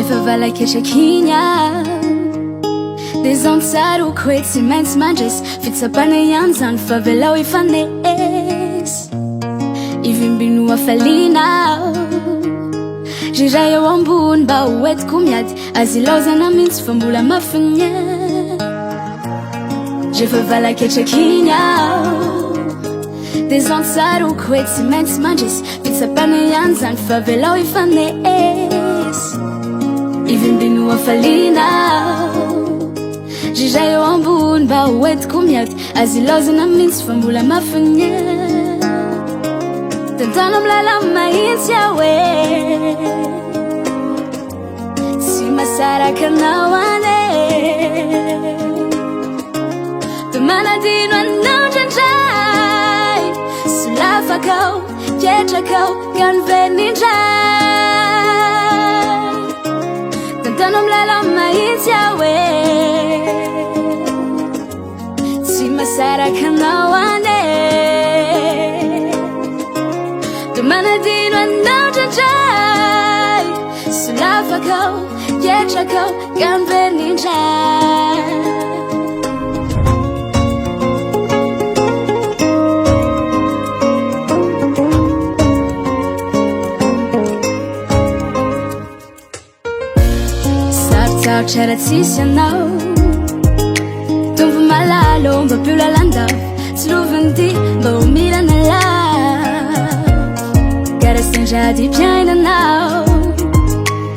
Rehefa valaketraky aho des antsaroko hoe tsy maintsy mandresy fitsapana ihany zany fa velao ifanesy ivimbino afalianao riray eo ambony mba hoentiko miady azy ilaozana mihitsy fa mbola mafigna rehefa valaketraky aho des antsaroko hoe tsy maintsy mandresy fitsapana ihany zany fa velao ifanesy ivimbino afalianao riray eo ambony mba hoentiko miady azy ilaozana mihitsy fa mbola mafigna tantana milala mahitsy aho hoe tsy masaraka anao ane de manadino anao ndraindray sy lafakao ketrakao ka nivenindray tantana milala mahitsy aho hoe tsy masaraka anao ane de manadino anao ndraindray sy lafakao ketrakao ka nivenindray sarotsarotry raha tsisy anao tombo malalo mba piolalandavo tsy loviny mba ho milana lavo karasendrady piainanao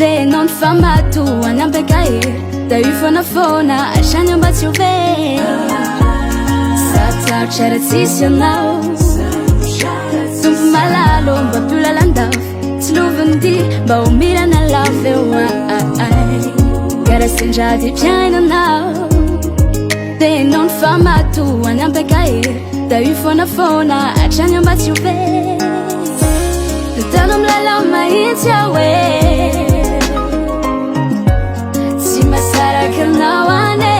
de non fa matoana ambekahery da io foanafona atrany mba tsy ove sarotsarotry raha tsisy anao tombo malalo mba piolalandavo tsy loviny mba ho milana lavo eo karasendrady piainanao de non fa matoana ambekahery da io foanafona atrany mba tsy ove tantana milala mahitsy aho hoe tsy masaraka anao ane